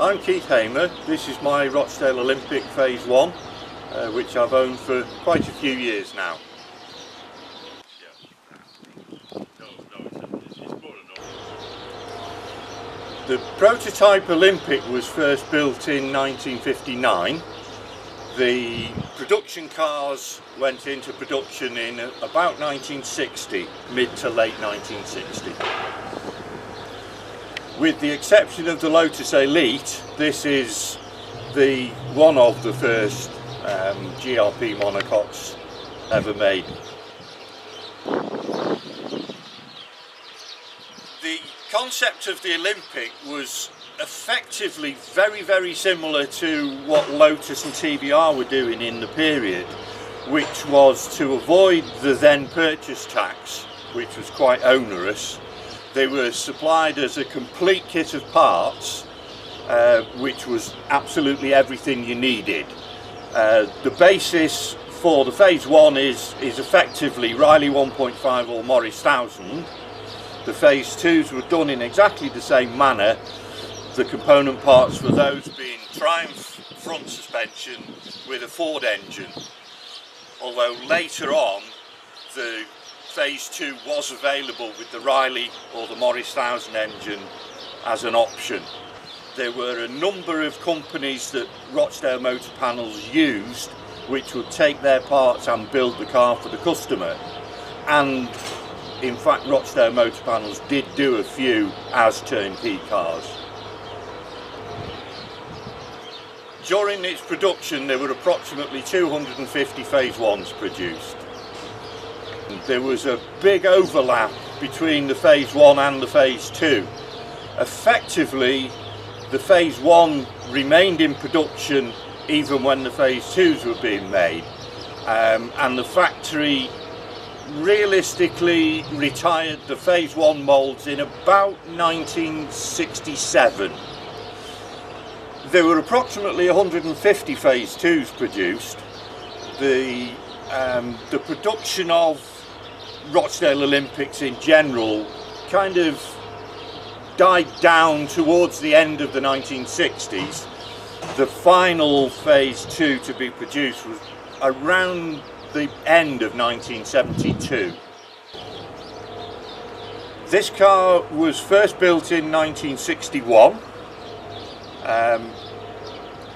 I'm Keith Hamer. This is my Rochdale Olympic Phase 1, which I've owned for quite a few years now. The prototype Olympic was first built in 1959. The production cars went into production in about 1960, mid to late 1960. With the exception of the Lotus Elite, this is one of the first GRP monocoques ever made. The concept of the Olympic was effectively very similar to what Lotus and TBR were doing in the period, which was to avoid the then purchase tax, which was quite onerous. They were supplied as a complete kit of parts, which was absolutely everything you needed. The basis for the Phase 1 is effectively Riley 1.5 or Morris 1000. The Phase 2s were done in exactly the same manner, the component parts for those being Triumph front suspension with a Ford engine, although later on the Phase 2 was available with the Riley or the Morris 1000 engine as an option. There were a number of companies that Rochdale Motor Panels used which would take their parts and build the car for the customer, and in fact Rochdale Motor Panels did do a few as turnkey cars. During its production there were approximately 250 Phase 1s produced. There was a big overlap between the Phase 1 and the Phase 2. Effectively, the Phase 1 remained in production even when the Phase 2s were being made, and the factory realistically retired the Phase 1 moulds in about 1967. There were approximately 150 Phase 2s produced. The production of Rochdale Olympics in general kind of died down towards the end of the 1960s. The final Phase 2 to be produced was around the end of 1972. This car was first built in 1961. I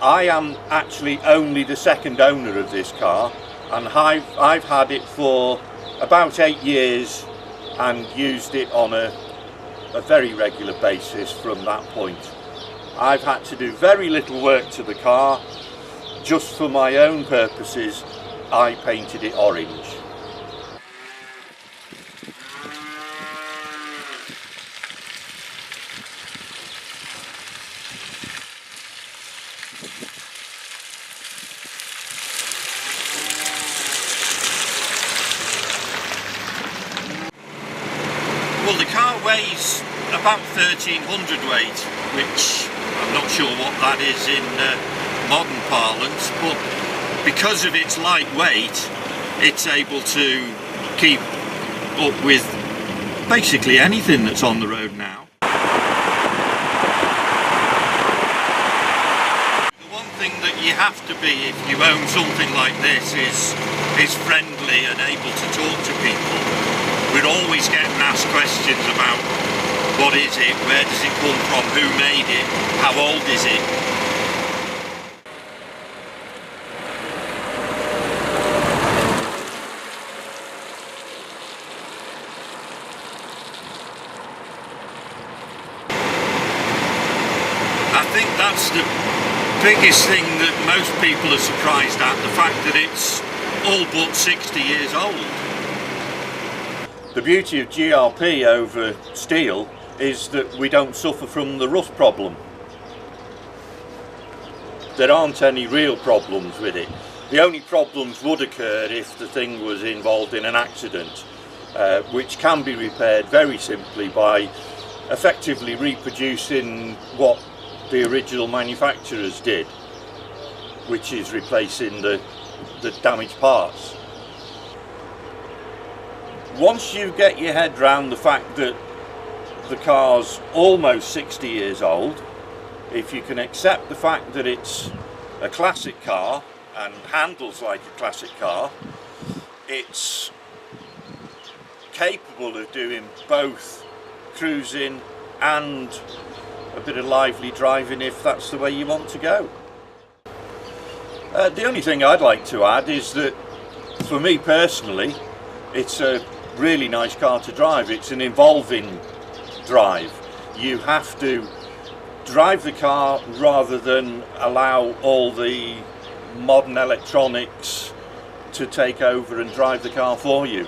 am actually only the second owner of this car, and I've had it for about 8 years and used it on a very regular basis from that point. I've had to do very little work to the car. Just for my own purposes, I painted it orange. Well, the car weighs about 1300 weight, which I'm not sure what that is in modern parlance, but because of its light weight, it's able to keep up with basically anything that's on the road now. The one thing that you have to be if you own something like this is friendly and able to talk to people. We're always getting asked questions about what is it, where does it come from, who made it, how old is it. I think that's the biggest thing that most people are surprised at, the fact that it's all but 60 years old. The beauty of GRP over steel is that we don't suffer from the rust problem. There aren't any real problems with it. The only problems would occur if the thing was involved in an accident, which can be repaired very simply by effectively reproducing what the original manufacturers did, which is replacing the damaged parts. Once you get your head round the fact that the car's almost 60 years old, if you can accept the fact that it's a classic car and handles like a classic car, it's capable of doing both cruising and a bit of lively driving if that's the way you want to go. The only thing I'd like to add is that for me personally, it's a really nice car to drive. It's an involving drive. You have to drive the car rather than allow all the modern electronics to take over and drive the car for you.